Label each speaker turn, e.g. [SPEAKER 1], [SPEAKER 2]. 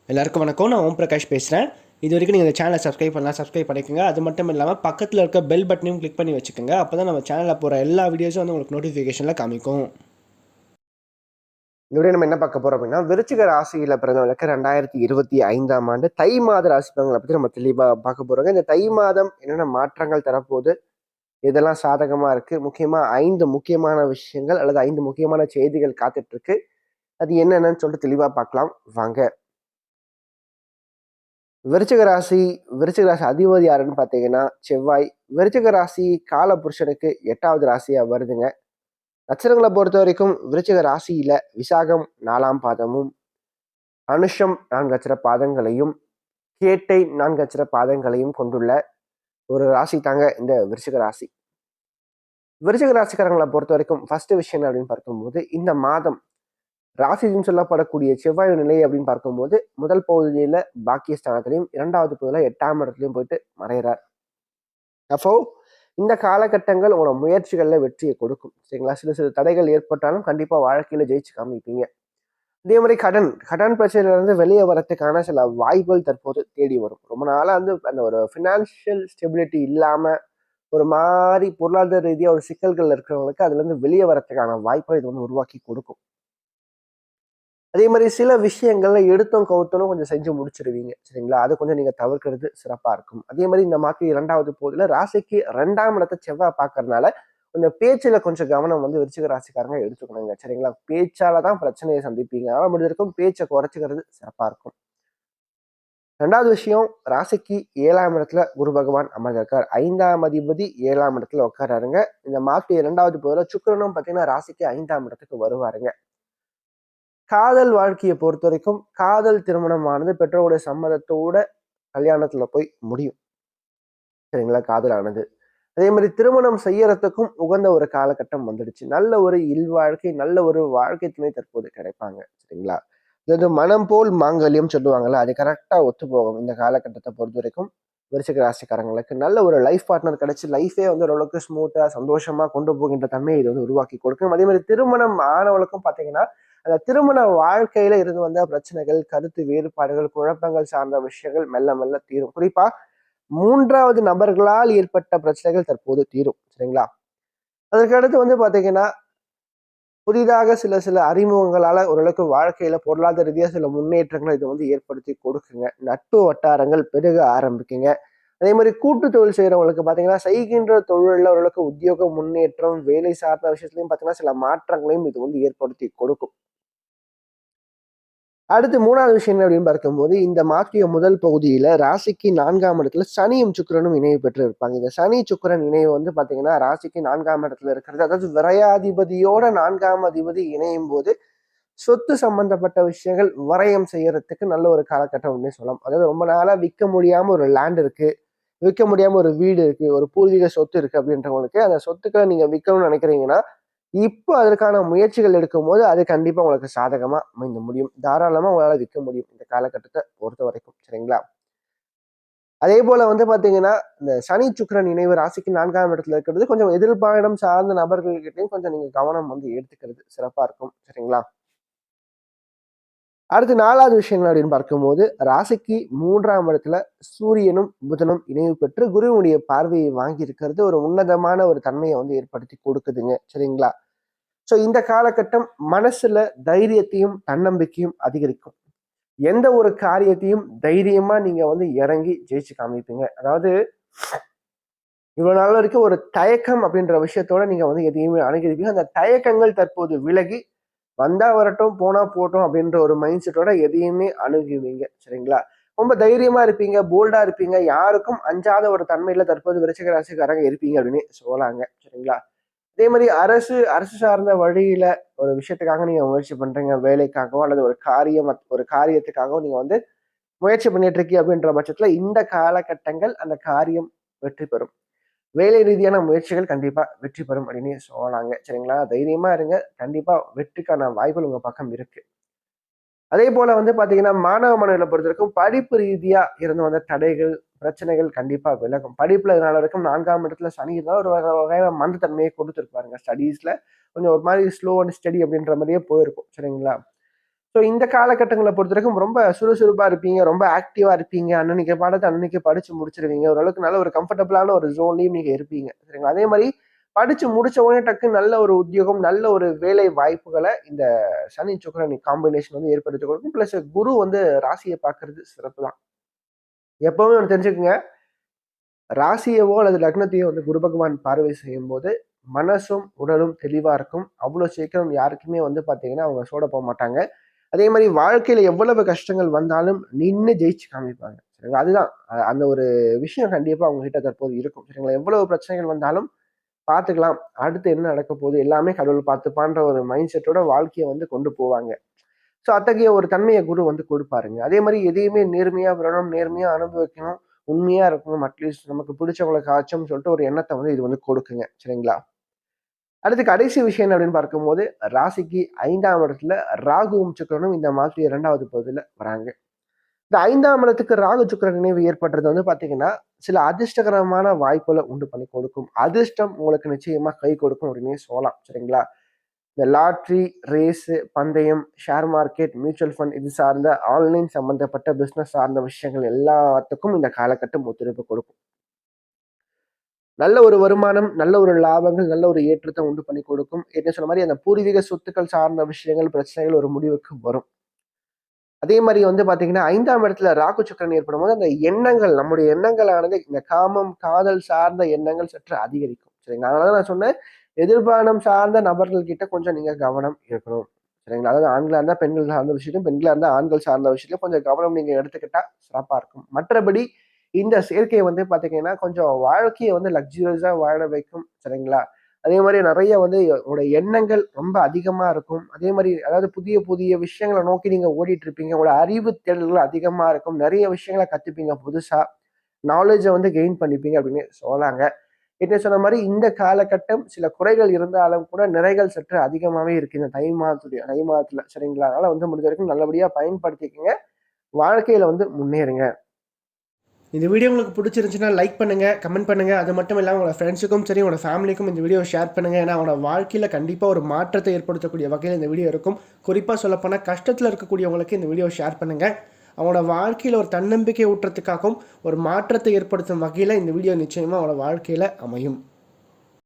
[SPEAKER 1] எல்லாருக்கும் வணக்கம். நான் ஓம் பிரகாஷ் பேசுகிறேன். இது வரைக்கும் நீங்கள் இந்த சேனலை சப்ஸ்கிரைப் பண்ணலாம், சப்ஸ்கிரைப் பண்ணிக்கோங்க. அது மட்டும் இல்லாமல் பக்கத்தில் இருக்க பெல் பட்டனையும் கிளிக் பண்ணி வச்சுக்கோங்க. அப்போ தான் நம்ம சேனலில் போகிற எல்லா வீடியோஸும் வந்து உங்களுக்கு நோட்டிஃபிகேஷனில் காமிக்கும்.
[SPEAKER 2] இதோட நம்ம என்ன பார்க்க போறோம் அப்படின்னா, விருச்சிக ராசியில பிறந்தவங்களுக்கு 2025ஆம் ஆண்டு தை மாத ராசி பலன்களை பற்றி நம்ம தெளிவாக பார்க்க போறோங்க. இந்த தை மாதம் என்னென்ன மாற்றங்கள் தரப்போகுது, இதெல்லாம் சாதகமா இருக்கு, முக்கியமா 5 முக்கியமான விஷயங்கள் அல்லது 5 முக்கியமான செய்திகள் காத்துட்டு இருக்கு. அது என்னென்னு சொல்லிட்டு தெளிவா பார்க்கலாம் வாங்க. விருச்சிக ராசி விருச்சிக ராசி அதிபதி யாருன்னு பார்த்தீங்கன்னா செவ்வாய். விருச்சிக ராசி கால புருஷனுக்கு 8வது ராசியா வருதுங்க. நட்சத்திரங்களை பொறுத்த வரைக்கும் விருச்சிக ராசியில விசாகம் 4ஆம் பாதமும், அனுஷம் 4 அட்சர பாதங்களையும், கேட்டை 4 அட்சர பாதங்களையும் கொண்டுள்ள ஒரு ராசி தாங்க இந்த விருச்சிக ராசி. விருச்சிக ராசிக்காரங்களை பொறுத்த வரைக்கும் ஃபர்ஸ்ட் விஷயம் என்ன அப்படின்னு பார்க்கும்போது, இந்த மாதம் ராசின்னு சொல்லப்படக்கூடிய செவ்வாய் நிலை அப்படின்னு பார்க்கும்போது முதல் பகுதியில பாக்கியஸ்தானத்திலையும் 2வது பகுதியில 8ஆம் இடத்துலையும் போயிட்டு மறைகிறார். அப்போ இந்த காலகட்டங்கள் உங்களோட முயற்சிகள்ல வெற்றியை கொடுக்கும். சரிங்களா? சில சில தடைகள் ஏற்பட்டாலும் கண்டிப்பா வாழ்க்கையில ஜெயிச்சு காமிப்பீங்க. அதே மாதிரி கடன் பிரச்சனையில இருந்து வெளியே வரத்துக்கான சில வாய்ப்புகள் தற்போது தேடி வரும். ரொம்ப நாளா வந்து அந்த ஒரு ஃபினான்ஷியல் ஸ்டெபிலிட்டி இல்லாம ஒரு மாதிரி பொருளாதார ரீதியா ஒரு சிக்கல்கள் இருக்கிறவங்களுக்கு அதுல இருந்து வெளியே வரத்துக்கான வாய்ப்பை இது வந்து உருவாக்கி கொடுக்கும். அதே மாதிரி சில விஷயங்கள்ல எடுத்தும் கவுத்தலும் கொஞ்சம் செஞ்சு முடிச்சிருவீங்க. சரிங்களா? அது கொஞ்சம் நீங்க தவிர்க்கிறது சிறப்பா இருக்கும். அதே மாதிரி இந்த மாத்தி 2வது பகுதியில ராசிக்கு 2ஆம் இடத்தை செவ்வாய் பார்க்கறதுனால கொஞ்சம் பேச்சுல கொஞ்சம் கவனம் வந்து விருச்சிக ராசிக்காரங்க எடுத்துக்கணுங்க. சரிங்களா? பேச்சால தான் பிரச்சனையை சந்திப்பீங்க. அதனால முடிஞ்ச வரைக்கும் பேச்சை குறைச்சிக்கிறது சிறப்பா இருக்கும். 2வது விஷயம், ராசிக்கு 7ஆம் இடத்துல குரு பகவான் அமர்ந்திருக்கார். 5ஆம் அதிபதி 7ஆம் இடத்துல உட்காராருங்க. இந்த மார்ச் 2வது பகுதியில சுக்கிரனும் பார்த்தீங்கன்னா ராசிக்கு 5ஆம் இடத்துக்கு வருவாருங்க. காதல் வாழ்க்கையை பொறுத்த வரைக்கும் காதல் திருமணமானது பெற்றோருடைய சம்மதத்தோட கல்யாணத்துல போய் முடியும். சரிங்களா? காதலானது. அதே மாதிரி திருமணம் செய்யறதுக்கும் உகந்த ஒரு காலகட்டம் வந்துடுச்சு. நல்ல ஒரு இல்வாழ்க்கை, நல்ல ஒரு வாழ்க்கை துணை தற்போது கிடைப்பாங்க. சரிங்களா? அதாவது மனம் போல் மாங்கல்யம் சொல்லுவாங்கல்ல, அது கரெக்டா ஒத்து போகும் இந்த காலகட்டத்தை பொறுத்த வரைக்கும். விருச்சிக ராசிக்காரங்களுக்கு நல்ல ஒரு லைஃப் பார்ட்னர் கிடைச்சு லைஃபே வந்து ஓரளவுக்கு ஸ்மூத்தா சந்தோஷமா கொண்டு போகின்ற தன்மையை இது வந்து உருவாக்கி கொடுக்கும். அதே மாதிரி திருமணம் ஆனவளுக்கும் பாத்தீங்கன்னா அந்த திருமண வாழ்க்கையில இருந்து வந்த பிரச்சனைகள், கருத்து வேறுபாடுகள், குழப்பங்கள் சார்ந்த விஷயங்கள் மெல்ல மெல்ல தீரும். குறிப்பா 3வது நபர்களால் ஏற்பட்ட பிரச்சனைகள் தற்போது தீரும். சரிங்களா? அதற்கு அடுத்து வந்து பாத்தீங்கன்னா புதிதாக சில சில அறிமுகங்களால ஓரளவுக்கு வாழ்க்கையில பொருளாதார ரீதியா சில முன்னேற்றங்களை இது வந்து ஏற்படுத்தி கொடுக்குங்க. நட்பு வட்டாரங்கள் பெருக ஆரம்பிக்குங்க. அதே மாதிரி கூட்டு தொழில் செய்யறவங்களுக்கு பாத்தீங்கன்னா செய்கின்ற தொழில ஓரளவுக்கு உத்தியோக முன்னேற்றம், வேலை சார்ந்த விஷயத்திலையும் பாத்தீங்கன்னா சில மாற்றங்களையும் இது வந்து ஏற்படுத்தி கொடுக்கும். அடுத்து 3வது விஷயம் என்ன அப்படின்னு பார்க்கும்போது, இந்த மாற்றிய முதல் பகுதியில ராசிக்கு 4ஆம் இடத்துல சனியும் சுக்கிரனும் இணைவு பெற்று இருப்பாங்க. இந்த சனி சுக்கிரன் இணைவு வந்து பாத்தீங்கன்னா ராசிக்கு 4ஆம் இடத்துல இருக்கிறது. அதாவது விரையாதிபதியோட 4ஆம் அதிபதி இணையும் போது சொத்து சம்பந்தப்பட்ட விஷயங்கள் வரையம் செய்யறதுக்கு நல்ல ஒரு காலகட்டம் அப்படின்னு சொல்லலாம். அதாவது ரொம்ப நாளா விற்க முடியாம ஒரு லேண்ட் இருக்கு, விற்க முடியாம ஒரு வீடு இருக்கு, ஒரு பூர்வீக சொத்து இருக்கு அப்படின்றவங்களுக்கு அந்த சொத்துக்களை நீங்க விற்கணும்னு நினைக்கிறீங்கன்னா இப்போ அதற்கான முயற்சிகள் எடுக்கும்போது அது கண்டிப்பா உங்களுக்கு சாதகமா அமைந்து முடியும். தாராளமா உங்களால விற்க முடியும் இந்த காலகட்டத்தை பொறுத்த வரைக்கும். சரிங்களா? அதே போல வந்து பாத்தீங்கன்னா இந்த சனி சுக்கிரன் இணைவு ராசிக்கு 4ஆம் இடத்துல இருக்கிறது கொஞ்சம் எதிர்பாயிடம் சார்ந்த நபர்கள்கிட்டையும் கொஞ்சம் நீங்க கவனம் வந்து எடுத்துக்கிறது சிறப்பா இருக்கும். சரிங்களா? அடுத்து 4வது விஷயங்கள் அப்படின்னு பார்க்கும்போது ராசிக்கு 3ஆம் இடத்துல சூரியனும் புதனும் இணைவு பெற்று குருவினுடைய பார்வையை வாங்கி இருக்கிறது ஒரு உன்னதமான ஒரு தன்மையை வந்து ஏற்படுத்தி கொடுக்குதுங்க. சரிங்களா? ஸோ இந்த காலகட்டம் மனசுல தைரியத்தையும் தன்னம்பிக்கையும் அதிகரிக்கும். எந்த ஒரு காரியத்தையும் தைரியமா நீங்க வந்து இறங்கி ஜெயிச்சு காமிப்பீங்க. அதாவது இவ்வளவு நாள் வரைக்கும் ஒரு தயக்கம் அப்படின்ற விஷயத்தோட நீங்க வந்து எதையுமே அணுகிருப்பீங்க. அந்த தயக்கங்கள் தற்போது விலகி வந்தா வரட்டும், போனா போட்டும் அப்படின்ற ஒரு மைண்ட் செட்டோட எதையுமே அணுகுவீங்க. சரிங்களா? ரொம்ப தைரியமா இருப்பீங்க, போல்டா இருப்பீங்க. யாருக்கும் அஞ்சாத ஒரு தன்மையில தற்போது விருச்சிக ராசிக்காரங்க இருப்பீங்க அப்படின்னு சொல்லலாங்க. சரிங்களா? அதே மாதிரி அரசு அரசு சார்ந்த வழியில ஒரு விஷயத்துக்காக நீங்க முயற்சி பண்றீங்க. வேலைக்காகவோ அல்லது ஒரு காரியத்துக்காகவோ நீங்க வந்து முயற்சி பண்ணிட்டு இருக்கீங்க அப்படின்ற பட்சத்துல இந்த காலகட்டங்கள் அந்த காரியம் வெற்றி பெறும். வேலை ரீதியான முயற்சிகள் கண்டிப்பா வெற்றி பெறும் அப்படின்னு சொல்லலாங்க. சரிங்களா? தைரியமா இருங்க. கண்டிப்பா வெற்றிக்கான வாய்ப்புகள் உங்க பக்கம் இருக்கு. அதே போல வந்து பாத்தீங்கன்னா மாணவ மாணவிகளை பொறுத்த வரைக்கும் படிப்பு ரீதியா இருந்து வந்த தடைகள், பிரச்சனைகள் கண்டிப்பா விலகும். படிப்புல இதனால வரைக்கும் 4ஆம் இடத்துல சனி இருந்தா ஒரு வகையான மந்தத்தன்மையை கொடுத்துருப்பாருங்க. ஸ்டடீஸ்ல கொஞ்சம் ஒரு மாதிரி ஸ்லோ அண்ட் ஸ்டடி அப்படின்ற மாதிரியே போயிருக்கும். சரிங்களா? ஸோ இந்த காலகட்டங்களை பொறுத்தவரைக்கும் ரொம்ப சுறுசுறுப்பாக இருப்பீங்க, ரொம்ப ஆக்டிவாக இருப்பீங்க. அன்னன்னைக்கு பாடத்தை அன்னன்னைக்கு படித்து முடிச்சிருவீங்க. ஓரளவுக்கு நல்ல ஒரு கம்ஃபர்டபுளான ஒரு ஜோன்லையும் நீங்கள் இருப்பீங்க. சரிங்களா? அதே மாதிரி படித்து முடிச்ச உடனே டக்குன்னு நல்ல ஒரு உத்தியோகம், நல்ல ஒரு வேலை வாய்ப்புகளை இந்த சனி சுக்கிரன் காம்பினேஷன் வந்து ஏற்படுத்தி கொடுக்கும். ப்ளஸ் குரு வந்து ராசியை பார்க்கறது சிறப்பு தான். எப்பவுமே ஒன்று தெரிஞ்சுக்கங்க, ராசியவோ அல்லது லக்னத்தையோ வந்து குரு பகவான் பார்வை செய்யும் போது மனசும் உடலும் தெளிவா இருக்கும். அவ்வளோ சீக்கிரம் யாருக்குமே வந்து பார்த்தீங்கன்னா அவங்க சோட போக மாட்டாங்க. அதே மாதிரி வாழ்க்கையில எவ்வளவு கஷ்டங்கள் வந்தாலும் நின்று ஜெயிச்சு காமிப்பாங்க. சரிங்களா? அதுதான் அந்த ஒரு விஷயம் கண்டிப்பா அவங்க கிட்ட தற்போது இருக்கும். சரிங்களா? எவ்வளவு பிரச்சனைகள் வந்தாலும் பார்த்துக்கலாம். அடுத்து என்ன நடக்க போகுது எல்லாமே கடவுள் பார்த்துப்பான்ற ஒரு மைண்ட் செட்டோட வாழ்க்கையை வந்து கொண்டு போவாங்க. ஸோ அத்தகைய ஒரு தன்மையை குரு வந்து கொடுப்பாருங்க. அதே மாதிரி எதையுமே நேர்மையா விடணும், நேர்மையா அனுபவிக்கணும், உண்மையா இருக்கணும். அட்லீஸ்ட் நமக்கு பிடிச்சவங்களுக்கு ஆச்சும்னு சொல்லிட்டு ஒரு எண்ணத்தை வந்து இது வந்து கொடுக்குங்க. சரிங்களா? அடுத்து கடைசி விஷயம் என்ன அப்படின்னு பார்க்கும்போது, ராசிக்கு 5ஆம் இடத்துல ராகுவும் சுக்கிரனும் இந்த மாதிரி 2வது பகுதியில வராங்க. இந்த 5ஆம் இடத்துக்கு ராகு சுக்கிரன் நினைவு ஏற்படுறது வந்து பார்த்தீங்கன்னா, சில அதிர்ஷ்டகரமான வாய்ப்புகளை உண்டு பண்ணி கொடுக்கும். அதிர்ஷ்டம் உங்களுக்கு நிச்சயமா கை கொடுக்கும் அப்படின்னே சொல்லலாம். சரிங்களா? இந்த லாட்ரி, ரேஸு, பந்தயம், ஷேர் மார்க்கெட், மியூச்சுவல் ஃபண்ட் இது சார்ந்த ஆன்லைன் சம்பந்தப்பட்ட பிசினஸ் சார்ந்த விஷயங்கள் எல்லாத்துக்கும் இந்த காலகட்டம் ஒத்துழைப்பு கொடுக்கும். நல்ல ஒரு வருமானம், நல்ல ஒரு லாபங்கள், நல்ல ஒரு ஏற்றத்தை உண்டு பண்ணி கொடுக்கும். ஏற்கனவே சொன்ன மாதிரி அந்த பூர்வீக சொத்துக்கள் சார்ந்த விஷயங்கள், பிரச்சனைகள் ஒரு முடிவுக்கு வரும். அதே மாதிரி வந்து பார்த்தீங்கன்னா, 5ஆம் இடத்துல ராகு சுக்கிரன் ஏற்படும்போது அந்த எண்ணங்கள், நம்முடைய எண்ணங்களானது இந்த காமம், காதல் சார்ந்த எண்ணங்கள் சற்று அதிகரிக்கும். சரிங்களா? அதனால தான் நான் சொன்னேன், எதிர்பானம் சார்ந்த நபர்கள் கிட்ட கொஞ்சம் நீங்க கவனம் இருக்கணும். சரிங்களா? அதாவது ஆண்களா இருந்தா பெண்கள் சார்ந்த விஷயத்திலும், பெண்களா இருந்தா ஆண்கள் சார்ந்த விஷயத்திலும் கொஞ்சம் கவனம் நீங்க எடுத்துக்கிட்டா சிறப்பா இருக்கும். மற்றபடி இந்த சேர்க்கை வந்து பார்த்தீங்கன்னா, கொஞ்சம் வாழ்க்கைய வந்து லக்ஸூரியஸா வாழ வைக்கும். சரிங்களா? அதே மாரி நெறைய வந்து உங்களுடைய எண்ணங்கள் ரொம்ப அதிகமா இருக்கும். அதே மாரி அதாவது புதிய, புதிய விஷயங்கள நோக்கி நீங்க ஓடிட்டு இருப்பீங்க. உங்களோட அறிவு தேடல்கள் அதிகமா இருக்கும். நெறைய விஷயங்கள கத்துப்பீங்க புதுசா. நாலேட்ஜ வந்து கெயின் பண்ணிப்பீங்க அப்படின்னு சொல்லலாங்க. ஏற்கனவே சொன்ன மாரி இந்த காலகட்டம் சில குறைகள் இருந்தாலும் கூட நிறைகள் சற்று அதிகமாவே இருக்கு. இந்த தை மாதத்துல. சரிங்களா? அதனால வந்து முடிஞ்ச வரைக்கும் நல்லபடியா பயன்படுத்திக்கங்க. வாழ்க்கையில வந்து முன்னேறுங்க.
[SPEAKER 1] இந்த வீடியோ உங்களுக்கு பிடிச்சிருந்துச்சுன்னா லைக் பண்ணுங்கள், கமெண்ட் பண்ணுங்கள். அது மட்டும் இல்லாமல் உங்களோட ஃப்ரெண்ட்ஸுக்கும் சரி, உங்களோட ஃபேமிலிக்கும் இந்த வீடியோ ஷேர் பண்ணுங்கள். ஏன்னா அவனோட வாழ்க்கையில் கண்டிப்பாக ஒரு மாற்றத்தை ஏற்படுத்தக்கூடிய வகையில் இந்த வீடியோ இருக்கும். குறிப்பாக சொல்லப்போனால் கஷ்டத்தில் இருக்கக்கூடியவங்களுக்கு இந்த வீடியோ ஷேர் பண்ணுங்கள். அவனோட வாழ்க்கையில் ஒரு தன்னம்பிக்கை ஊட்டுறதுக்காகவும் ஒரு மாற்றத்தை ஏற்படுத்தும் வகையில் இந்த வீடியோ நிச்சயமாக அவனோட வாழ்க்கையில் அமையும்.